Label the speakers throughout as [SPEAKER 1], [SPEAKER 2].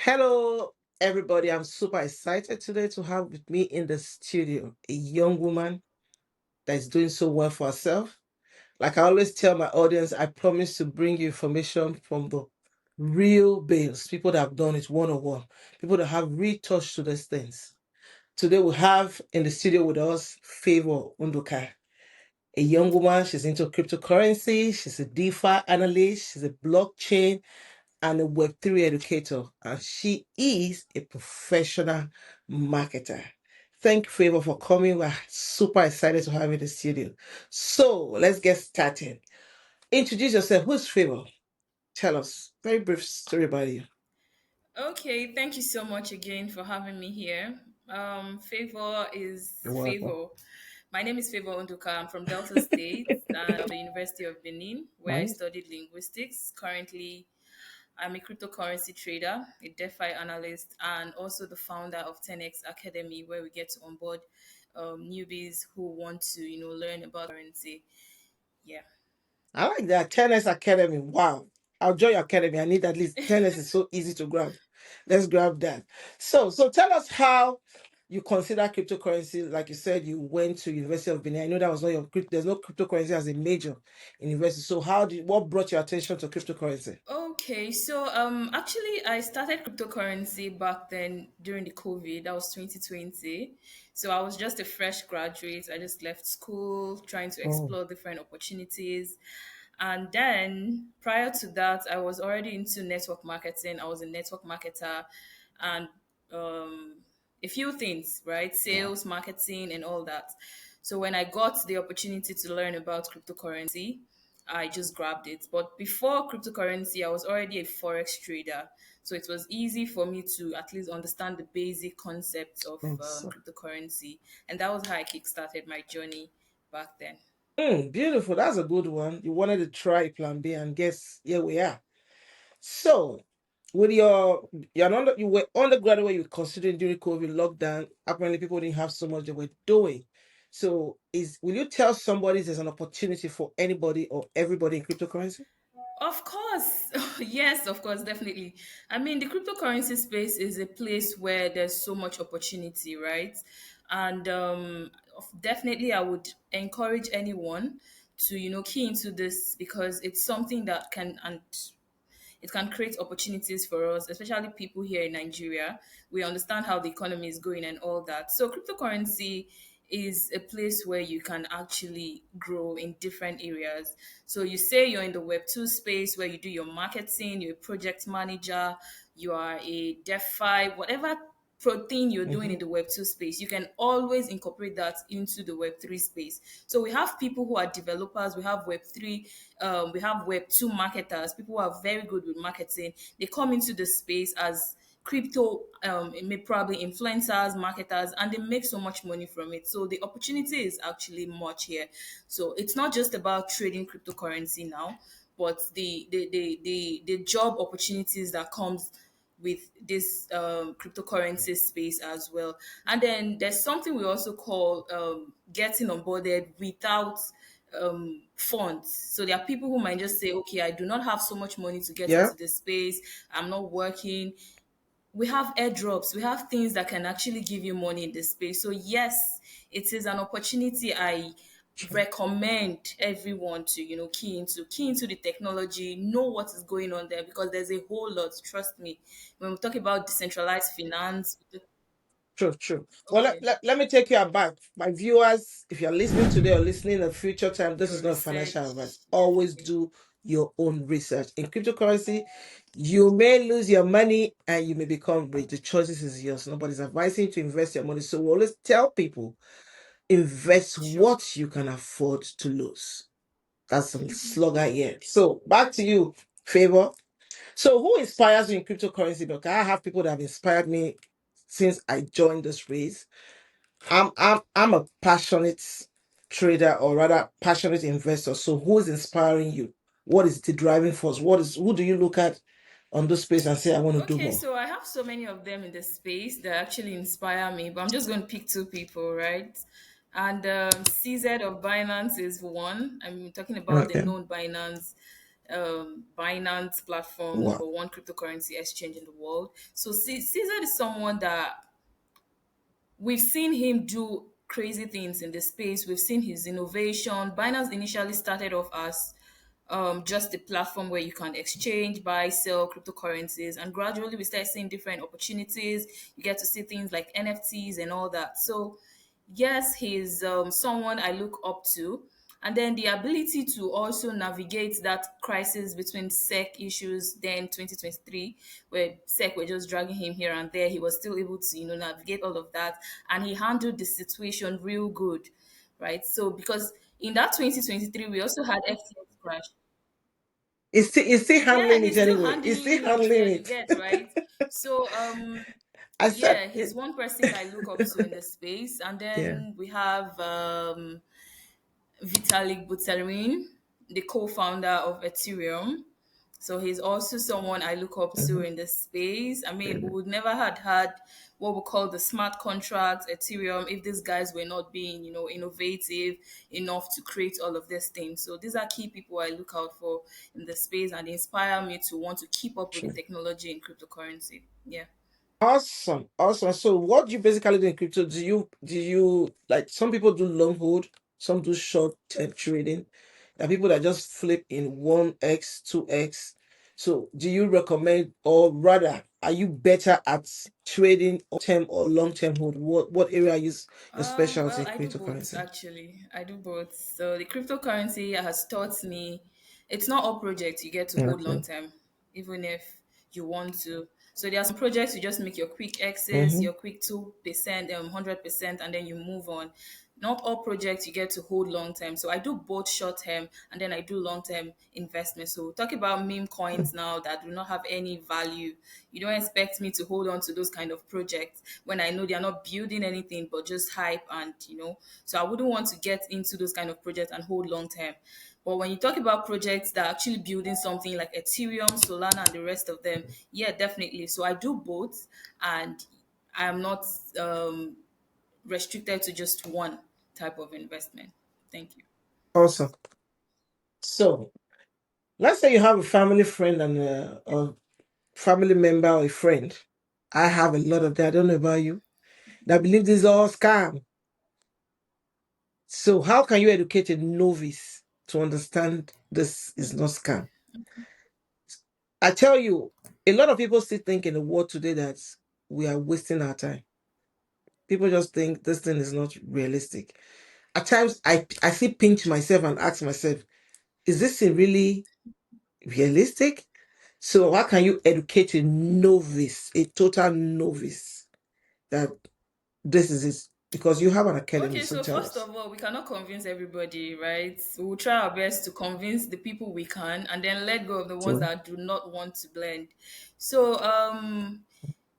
[SPEAKER 1] Hello, everybody. I'm super excited today to have with me in the studio a young woman that is doing so well for herself. Like I always tell my audience, I promise to bring you information from the real bales, people that have done it one on one, people that have real touch to these things. Today we have in the studio with us Favour Nduka, a young woman. She's into cryptocurrency. She's a DeFi analyst. She's a blockchain and a Web3 educator, and she is a professional marketer. Thank you, Favor, for coming. We're super excited to have you in the studio. So let's get started. Introduce yourself. Who's Favor? Tell us. Very brief story about you.
[SPEAKER 2] Okay, thank you so much again for having me here. Favor
[SPEAKER 1] You're
[SPEAKER 2] is
[SPEAKER 1] welcome.
[SPEAKER 2] Favor. My name is Favor Nduka. I'm from Delta State and the University of Benin, where I
[SPEAKER 1] Nice.
[SPEAKER 2] studied linguistics. Currently, I'm a cryptocurrency trader, a DeFi analyst, and also the founder of Tennex Academy, where we get to onboard newbies who want to, learn about currency. Yeah.
[SPEAKER 1] I like that. Tennis Academy. Wow. I'll join your academy. I need at least tennis is so easy to grab. Let's grab that. So tell us how you consider cryptocurrency. Like you said, you went to University of Benin. I know that was not there's no cryptocurrency as a major in university. So what brought your attention to cryptocurrency?
[SPEAKER 2] Okay, so actually I started cryptocurrency back then during the COVID. That was 2020. So I was just a fresh graduate. I just left school trying to
[SPEAKER 1] Oh,
[SPEAKER 2] explore different opportunities. And then prior to that, I was already into network marketing. I was a network marketer and um a few things, right?
[SPEAKER 1] yeah.
[SPEAKER 2] Sales, marketing and all that. So when I got the opportunity to learn about cryptocurrency, I just grabbed it. But before cryptocurrency, I was already a forex trader. So it was easy for me to at least understand the basic concepts of
[SPEAKER 1] So,
[SPEAKER 2] cryptocurrency. And that was how I kickstarted my journey back then.
[SPEAKER 1] beautiful. That's a good one. You wanted to try Plan B, and guess here we are. So, with you were undergraduate, you were considering during COVID lockdown. Apparently, people didn't have so much they were doing. So, is will you tell somebody there's an opportunity for anybody or everybody in cryptocurrency?
[SPEAKER 2] Of course. Yes, of course, definitely. I mean, the cryptocurrency space is a place where there's so much opportunity, right? And definitely, I would encourage anyone to, key into this because it's something that can and it can create opportunities for us, especially people here in Nigeria. We understand how the economy is going and all that. So cryptocurrency is a place where you can actually grow in different areas. So you say you're in the Web2 space where you do your marketing, you're a project manager, you are a DeFi, whatever thing you're doing in
[SPEAKER 1] Hmm.
[SPEAKER 2] the Web2 space, you can always incorporate that into the Web3 space. So we have people who are developers, we have Web3, we have Web2 marketers, people who are very good with marketing. They come into the space as crypto probably influencers, marketers, and they make so much money from it. So the opportunity is actually much here. So it's not just about trading cryptocurrency now, but the job opportunities that comes with this cryptocurrency space as well. And then there's something we also call getting onboarded without funds. So there are people who might just say, okay, I do not have so much money to get
[SPEAKER 1] Yeah.
[SPEAKER 2] into this space. I'm not working. We have airdrops, we have things that can actually give you money in this space. So yes, it is an opportunity I
[SPEAKER 1] Sure.
[SPEAKER 2] recommend everyone to key into the technology, know what is going on there because there's a whole lot, trust me. When we talk about decentralized finance.
[SPEAKER 1] True, true. Well,
[SPEAKER 2] Okay,
[SPEAKER 1] let me take you aback. My viewers, if you're listening today or listening in a future time, this
[SPEAKER 2] your
[SPEAKER 1] is not financial
[SPEAKER 2] research,
[SPEAKER 1] advice. Always
[SPEAKER 2] definitely.
[SPEAKER 1] do your own research. In cryptocurrency, you may lose your money and you may become rich. The choice is yours. Nobody's advising you to invest your money. So we always tell people invest
[SPEAKER 2] Sure.
[SPEAKER 1] what you can afford to lose. That's the slogan here. So back to you, Favor. So who inspires you in cryptocurrency? Because I have people that have inspired me since I joined this race. I'm a passionate trader, or rather passionate investor. So who is inspiring you? What is the driving force? Who do you look at on this space and say I want to do
[SPEAKER 2] Okay,
[SPEAKER 1] more?
[SPEAKER 2] so I have so many of them in the space that actually inspire me, but I'm just going to pick two people, right? And CZ of Binance is one. I'm talking about the
[SPEAKER 1] Okay.
[SPEAKER 2] known Binance. Binance platform,
[SPEAKER 1] Wow.
[SPEAKER 2] number one cryptocurrency exchange in the world. So Caesar is someone that we've seen him do crazy things in the space. We've seen his innovation. Binance initially started off as just a platform where you can exchange, buy, sell cryptocurrencies, and gradually we start seeing different opportunities. You get to see things like NFTs and all that. So, yes, he's someone I look up to. And then the ability to also navigate that crisis between SEC issues, then 2023, where SEC were just dragging him here and there. He was still able to, navigate all of that. And he handled the situation real good, right? So, because in that 2023, we also had FTX crash.
[SPEAKER 1] It's still
[SPEAKER 2] Yeah,
[SPEAKER 1] handling it
[SPEAKER 2] he's still
[SPEAKER 1] anyway. It's still
[SPEAKER 2] handling it
[SPEAKER 1] handling
[SPEAKER 2] well, you
[SPEAKER 1] it.
[SPEAKER 2] get, right? So,
[SPEAKER 1] I said
[SPEAKER 2] yeah, he's
[SPEAKER 1] it.
[SPEAKER 2] one person I look up to in the space. And
[SPEAKER 1] Yeah.
[SPEAKER 2] then we have Vitalik Buterin, the co-founder of Ethereum. So he's also someone I look up to
[SPEAKER 1] Mhm.
[SPEAKER 2] in this space. I mean, we
[SPEAKER 1] Mhm.
[SPEAKER 2] would never had what we call the smart contracts, Ethereum, if these guys were not being, innovative enough to create all of these things. So these are key people I look out for in the space and inspire me to want to keep up with the
[SPEAKER 1] True.
[SPEAKER 2] technology in cryptocurrency. Yeah.
[SPEAKER 1] Awesome. Awesome. So what do you basically do in crypto? Do you like some people do long hold, some do short term trading. There are people that just flip in 1x, 2x. So do you recommend, or rather, are you better at trading term or long term hold? What area is your specialty
[SPEAKER 2] Well,
[SPEAKER 1] in
[SPEAKER 2] I do both
[SPEAKER 1] cryptocurrency?
[SPEAKER 2] actually. I do both. So the cryptocurrency has taught me it's not all projects you get to hold long
[SPEAKER 1] Okay.
[SPEAKER 2] term, even if you want to. So there are some projects you just make your quick access,
[SPEAKER 1] Mm-hmm.
[SPEAKER 2] your quick 2%, 100%, and then you move on. Not all projects you get to hold long term. So I do both short term and then I do long term investment. So talk about meme coins now that do not have any value. You don't expect me to hold on to those kind of projects when I know they are not building anything but just hype and So I wouldn't want to get into those kind of projects and hold long term. But when you talk about projects that are actually building something like Ethereum, Solana, and the rest of them, yeah, definitely. So I do both, and I'm not restricted to just one type of investment. Thank you.
[SPEAKER 1] Awesome. So let's say you have a family friend and a family member or a friend. I have a lot of that. I don't know about you. That believe this is all scam. So how can you educate a novice to understand this is not scam? I tell you, a lot of people still think in the world today that we are wasting our time. People just think this thing is not realistic. At times, I still pinch myself and ask myself, is this thing really realistic? So how can you educate a novice, a total novice, that this is it? Because you have an academy,
[SPEAKER 2] Okay,
[SPEAKER 1] so
[SPEAKER 2] so
[SPEAKER 1] tell
[SPEAKER 2] first
[SPEAKER 1] us.
[SPEAKER 2] of all, we cannot convince everybody, right? We'll try our best to convince the people we can and then let go of the ones
[SPEAKER 1] So,
[SPEAKER 2] that do not want to blend. So,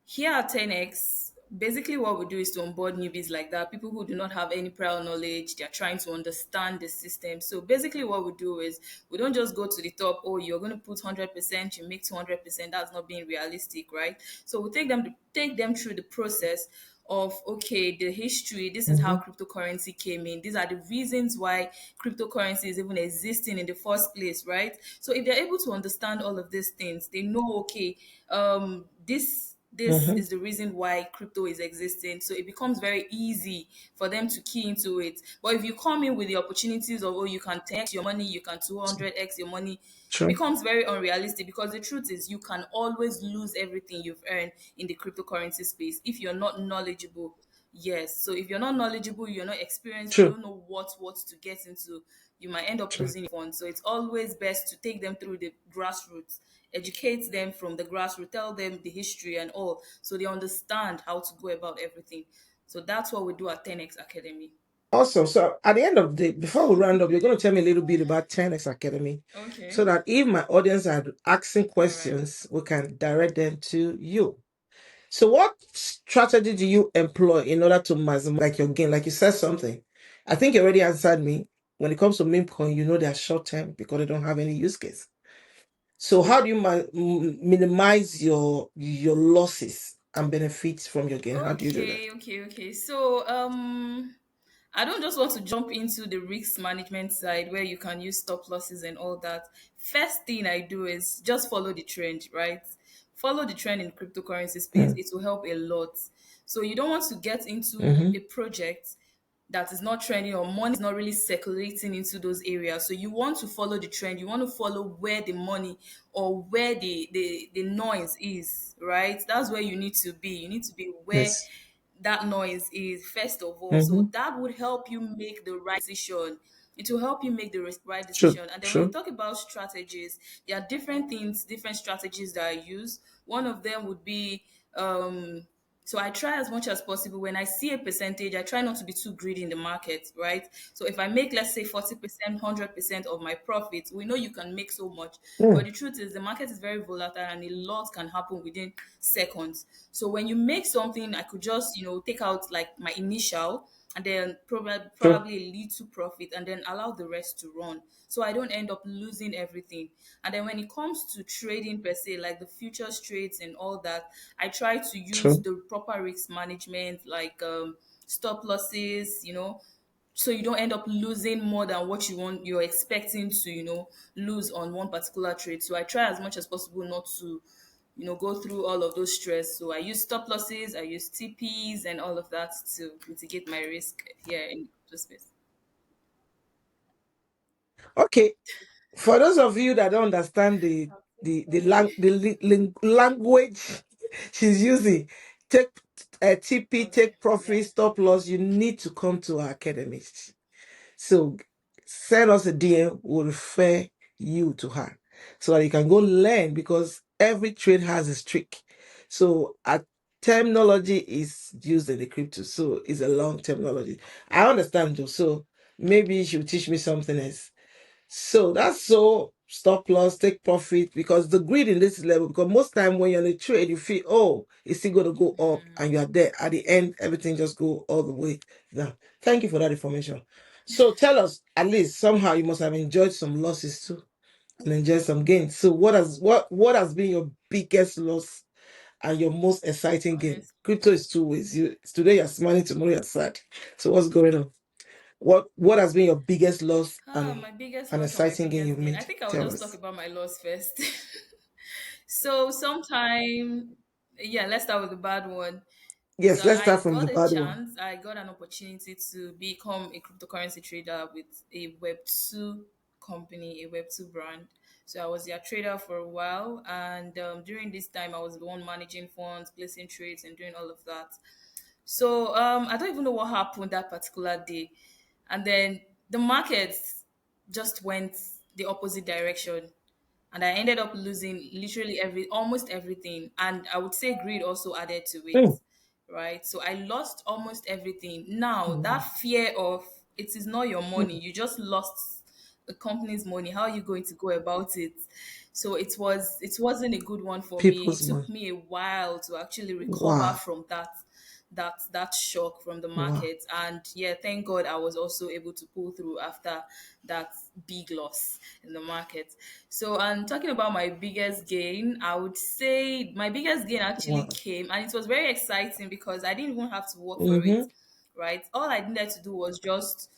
[SPEAKER 2] here at Tennex, basically what we do is to onboard newbies like that, people who do not have any prior knowledge, they're trying to understand the system. So basically what we do is we don't just go to the top, oh, you're going to put 100%, you make 200%, that's not being realistic, right? So we take them through the process of okay, the history, this is how
[SPEAKER 1] mhm,
[SPEAKER 2] cryptocurrency came in, these are the reasons why cryptocurrency is even existing in the first place, right? So if they're able to understand all of these things, they know okay, this
[SPEAKER 1] mhm,
[SPEAKER 2] is the reason why crypto is existing. So it becomes very easy for them to key into it. But if you come in with the opportunities of, oh, you can 10x your money, you can 200x your money, it
[SPEAKER 1] true,
[SPEAKER 2] becomes very unrealistic because the truth is you can always lose everything you've earned in the cryptocurrency space if you're not knowledgeable. Yes. So if you're not knowledgeable, you're not experienced, you
[SPEAKER 1] true,
[SPEAKER 2] don't know what to get into, you might end up
[SPEAKER 1] true.
[SPEAKER 2] losing your funds. So it's always best to take them through the grassroots, educate them from the grassroots, tell them the history and all, so they understand how to go about everything. So that's what we do at Tennex Academy.
[SPEAKER 1] Awesome. So at the end of the day, before we round up, you're going to tell me a little bit about Tennex Academy so
[SPEAKER 2] Okay.
[SPEAKER 1] that if my audience are asking
[SPEAKER 2] All right.
[SPEAKER 1] questions, we can direct them to you. So what strategy do you employ in order to maximize like your gain? Like you said something. I think you already answered me. When it comes to meme coin, you know they're short term because they don't have any use case. So how do you minimize your losses and benefits from your gain? How do you do that?
[SPEAKER 2] Okay. So I don't just want to jump into the risk management side where you can use stop losses and all that. First thing I do is just follow the trend, right? Follow the trend in cryptocurrency space.
[SPEAKER 1] Mm.
[SPEAKER 2] It will help a lot. So you don't want to get into
[SPEAKER 1] Mm-hmm.
[SPEAKER 2] a project that is not trending or money is not really circulating into those areas. So you want to follow the trend. You want to follow where the money or where the noise is, right? That's where you need to be. You need to be where
[SPEAKER 1] Yes.
[SPEAKER 2] that noise is first of all. So
[SPEAKER 1] Mm-hmm.
[SPEAKER 2] that would help you make the right decision. It will help you make the right
[SPEAKER 1] True.
[SPEAKER 2] decision. And then when you
[SPEAKER 1] True.
[SPEAKER 2] talk about strategies, there are different things, different strategies that I use. One of them would be so I try as much as possible when I see a percentage, I try not to be too greedy in the market, right? So if I make, let's say, 40%, 100% of my profits, we know you can make so much. But
[SPEAKER 1] Mm.
[SPEAKER 2] the truth is the market is very volatile and a lot can happen within seconds. So when you make something, I could just, take out like my initial and then
[SPEAKER 1] True.
[SPEAKER 2] probably a little profit and then allow the rest to run. So I don't end up losing everything. And then when it comes to trading per se, like the futures trades and all that, I try to use
[SPEAKER 1] True.
[SPEAKER 2] the proper risk management, like stop losses, so you don't end up losing more than what you're expecting to, lose on one particular trade. So I try as much as possible not to, go through all of those stress. So I use stop losses, I use TPs and all of that to mitigate my risk here in the space.
[SPEAKER 1] Okay. For those of you that don't understand the language she's using, take TP,
[SPEAKER 2] Okay.
[SPEAKER 1] take profit,
[SPEAKER 2] Yeah.
[SPEAKER 1] stop loss. You need to come to our academy. So send us a DM. We'll refer you to her so that you can go learn because every trade has a trick. So our terminology is used in the crypto, so it's a long terminology. I understand though, so maybe she'll teach me something else. So that's so stop loss, take profit because the greed in this level. Because most time when you're in a trade, you feel it's still gonna go up, and you are there at the end, everything just go all the way down. Thank you for that information. So tell us, at least somehow you must have enjoyed some losses too and enjoyed some gains. So what has been your biggest loss and your most exciting gain?
[SPEAKER 2] Honest.
[SPEAKER 1] Crypto is two ways. Today you're smiling, tomorrow you're sad. So what's going on? What has been your biggest loss and
[SPEAKER 2] My biggest
[SPEAKER 1] an
[SPEAKER 2] loss or my
[SPEAKER 1] exciting gain
[SPEAKER 2] biggest
[SPEAKER 1] you've
[SPEAKER 2] gain. I
[SPEAKER 1] made?
[SPEAKER 2] think I will
[SPEAKER 1] Tell
[SPEAKER 2] just talk
[SPEAKER 1] us.
[SPEAKER 2] about my loss first. So sometime, yeah, let's start with the bad one. So
[SPEAKER 1] Yes, let's start from the bad one.
[SPEAKER 2] I got an opportunity to become a cryptocurrency trader with a Web2 company, a Web2 brand. So I was their trader for a while, and during this time, I was the one managing funds, placing trades, and doing all of that. So I don't even know what happened that particular day, and then the markets just went the opposite direction and I ended up losing literally almost everything. And I would say greed also added to it,
[SPEAKER 1] Mm.
[SPEAKER 2] right? So I lost almost everything. Now that
[SPEAKER 1] Mm.
[SPEAKER 2] fear of it is not your money,
[SPEAKER 1] Mm.
[SPEAKER 2] you just lost the company's money. How are you going to go about it? So it wasn't a good one for me. It
[SPEAKER 1] People's
[SPEAKER 2] took
[SPEAKER 1] money.
[SPEAKER 2] me a while to actually recover
[SPEAKER 1] Wow.
[SPEAKER 2] from that shock from the
[SPEAKER 1] Wow.
[SPEAKER 2] market. And yeah, thank God I was also able to pull through after that big loss in the market. So and talking about my biggest gain, I would say my biggest gain actually
[SPEAKER 1] Wow.
[SPEAKER 2] came and it was very exciting because I didn't even have to work for it,
[SPEAKER 1] Mm-hmm.
[SPEAKER 2] right? All I needed to do was just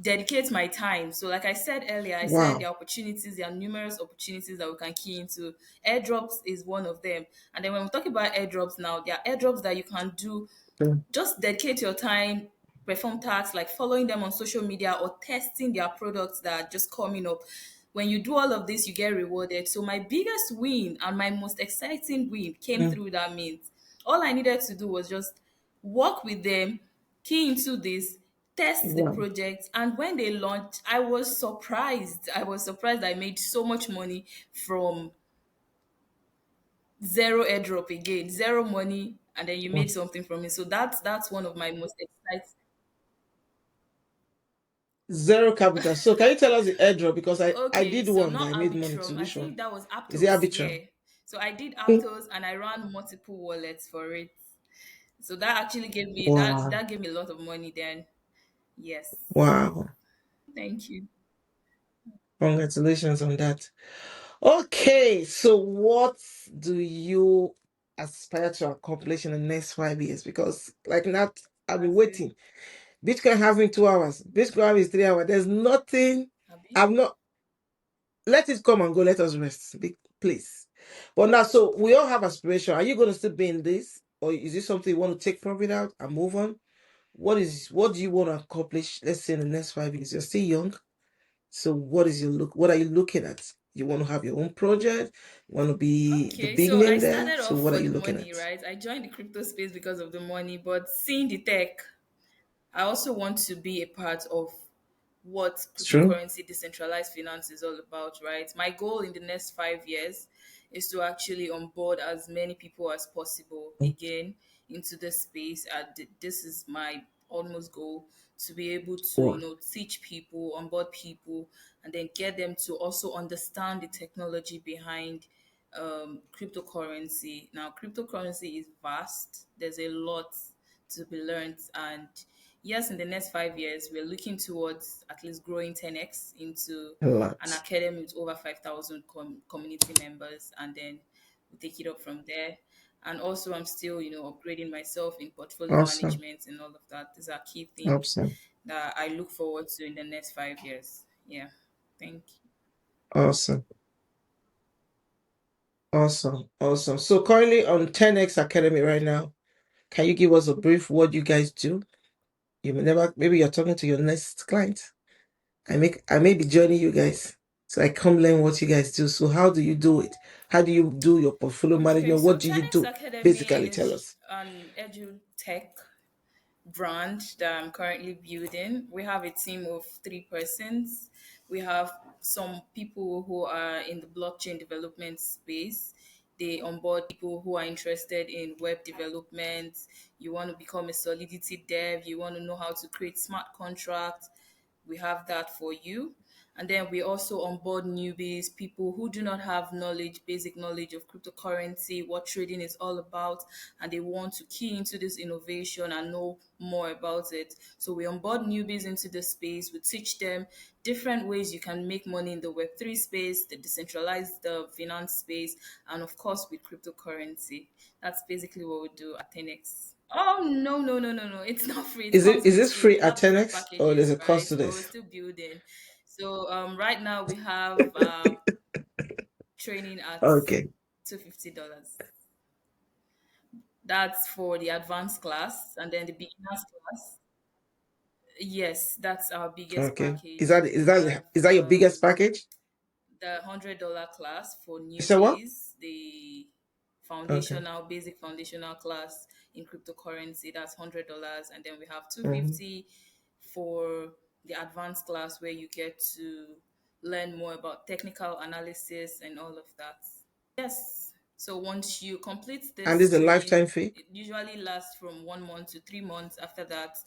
[SPEAKER 2] dedicate my time. So, like I said earlier, I said
[SPEAKER 1] Wow.
[SPEAKER 2] there are numerous opportunities that we can key into. Airdrops is one of them. And then when we talk about airdrops now, there are airdrops that you can do.
[SPEAKER 1] Mm.
[SPEAKER 2] Just dedicate your time, perform tasks like following them on social media or testing their products that are just coming up. When you do all of this, you get rewarded. So my biggest win and my most exciting win came
[SPEAKER 1] Mm.
[SPEAKER 2] through that means. All I needed to do was just work with them, key into this, test the
[SPEAKER 1] Wow.
[SPEAKER 2] project, and when they launched, I was surprised. I was surprised I made so much money from zero airdrop again, zero money, and then you
[SPEAKER 1] Wow.
[SPEAKER 2] made something from it. So that's one of my most exciting.
[SPEAKER 1] Zero capital. So can you tell us the airdrop? Because I
[SPEAKER 2] Okay,
[SPEAKER 1] did
[SPEAKER 2] so
[SPEAKER 1] one that
[SPEAKER 2] not
[SPEAKER 1] I made money
[SPEAKER 2] Arbitrum.
[SPEAKER 1] to.
[SPEAKER 2] I
[SPEAKER 1] Which one?
[SPEAKER 2] think that was
[SPEAKER 1] Is it
[SPEAKER 2] Aptos. Yeah.
[SPEAKER 1] Arbitrum?
[SPEAKER 2] So I did
[SPEAKER 1] Mm.
[SPEAKER 2] Aptos and I ran multiple wallets for it. So that actually gave me that
[SPEAKER 1] Wow.
[SPEAKER 2] that gave me a lot of money then. Yes.
[SPEAKER 1] Wow.
[SPEAKER 2] Thank you.
[SPEAKER 1] Congratulations on that. Okay, so what do you aspire to accomplish in the next 5 years? Because like that, I'll be
[SPEAKER 2] That's it.
[SPEAKER 1] waiting. Bitcoin having 2 hours. Bitcoin is 3 hours. There's nothing.
[SPEAKER 2] Abi?
[SPEAKER 1] I'm not. Let it come and go. Let us rest, please. But now, so we all have aspiration. Are you going to still be in this, or is this something you want to take profit out and move on? What do you want to accomplish? Let's say in the next 5 years. You're still young. So what is your look? What are you looking at? You want to have your own project? You want to be the
[SPEAKER 2] Okay,
[SPEAKER 1] big
[SPEAKER 2] so I
[SPEAKER 1] name there?
[SPEAKER 2] started
[SPEAKER 1] So
[SPEAKER 2] off
[SPEAKER 1] what are
[SPEAKER 2] for
[SPEAKER 1] you
[SPEAKER 2] the
[SPEAKER 1] looking
[SPEAKER 2] money,
[SPEAKER 1] at?
[SPEAKER 2] right? I joined the crypto space because of the money, but seeing the tech, I also want to be a part of what
[SPEAKER 1] It's true.
[SPEAKER 2] cryptocurrency decentralized finance is all about, right? My goal in the next 5 years is to actually onboard as many people as possible again into the space. This is my almost goal, to be able to,
[SPEAKER 1] Wow.
[SPEAKER 2] teach people, onboard people, and then get them to also understand the technology behind cryptocurrency. Now, cryptocurrency is vast. There's a lot to be learned, and yes, in the next 5 years, we're looking towards at least growing 10x into
[SPEAKER 1] A
[SPEAKER 2] an
[SPEAKER 1] lot.
[SPEAKER 2] academy with over 5,000 community members, and then we take it up from there. And also, I'm still, upgrading myself in portfolio
[SPEAKER 1] Awesome.
[SPEAKER 2] management and all of that. These are key things
[SPEAKER 1] Awesome.
[SPEAKER 2] that I look forward to in the next 5 years. Yeah. Thank you.
[SPEAKER 1] Awesome. Awesome. Awesome. So currently on 10X Academy right now, can you give us a brief what you guys do? You may never, maybe you're talking to your next client. I may be joining you guys. So I come learn what you guys do. So how do you do it? How do you do your portfolio
[SPEAKER 2] Okay,
[SPEAKER 1] management?
[SPEAKER 2] so
[SPEAKER 1] What do you
[SPEAKER 2] Tennex
[SPEAKER 1] do?
[SPEAKER 2] Academy
[SPEAKER 1] Basically tell
[SPEAKER 2] is
[SPEAKER 1] us.
[SPEAKER 2] an edutech brand that I'm currently building. We have a team of 3 persons. We have some people who are in the blockchain development space. They onboard people who are interested in web development. You want to become a Solidity dev, you want to know how to create smart contracts, we have that for you. And then we also onboard newbies, people who do not have knowledge, basic knowledge of cryptocurrency, what trading is all about, and they want to key into this innovation and know more about it. So we onboard newbies into the space. We teach them different ways you can make money in the Web3 space, the decentralized finance space, and of course with cryptocurrency. That's basically what we do at 10x. Oh no, no, no, no, no. It's not free. It comes
[SPEAKER 1] Is
[SPEAKER 2] with
[SPEAKER 1] this
[SPEAKER 2] free.
[SPEAKER 1] free
[SPEAKER 2] We
[SPEAKER 1] at
[SPEAKER 2] have free
[SPEAKER 1] 10X or there's
[SPEAKER 2] packages,
[SPEAKER 1] a cost
[SPEAKER 2] right?
[SPEAKER 1] to
[SPEAKER 2] But we're
[SPEAKER 1] this?
[SPEAKER 2] still building. So right now we have training at
[SPEAKER 1] Okay.
[SPEAKER 2] $250. That's for the advanced class, and then the beginners class. Yes, that's our biggest
[SPEAKER 1] Okay.
[SPEAKER 2] package. We have
[SPEAKER 1] Is that your biggest package?
[SPEAKER 2] the $100 class for
[SPEAKER 1] You said what?
[SPEAKER 2] newbies, the
[SPEAKER 1] Okay.
[SPEAKER 2] foundational, basic foundational class in cryptocurrency. That's $100, and then we have two
[SPEAKER 1] Mhm.
[SPEAKER 2] fifty for the advanced class where you get to learn more about technical analysis and all of that. Yes. So once you complete
[SPEAKER 1] And this is
[SPEAKER 2] this
[SPEAKER 1] a
[SPEAKER 2] training,
[SPEAKER 1] lifetime fee?
[SPEAKER 2] it usually lasts from 1 month to 3 months. After that,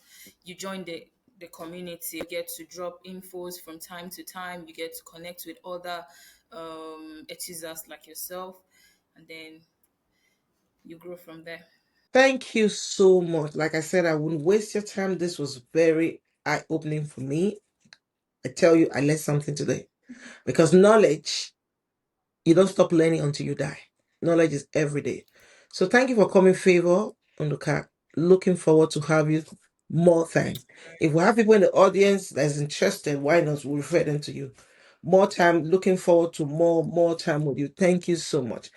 [SPEAKER 2] you join the community. You get to drop infos from time to time. You get to connect with other enthusiasts like yourself, and then you grow from there.
[SPEAKER 1] Thank you so much. Like I said, I wouldn't waste your time. This was very eye-opening for me. I tell you, I learned something today. Because knowledge, you don't stop learning until you die. Knowledge is every day. So thank you for coming, Favour Nduka. Looking forward to have you more time. If we have people in the audience that's interested, why not? We'll refer them to you. More time. Looking forward to more time with you. Thank you so much.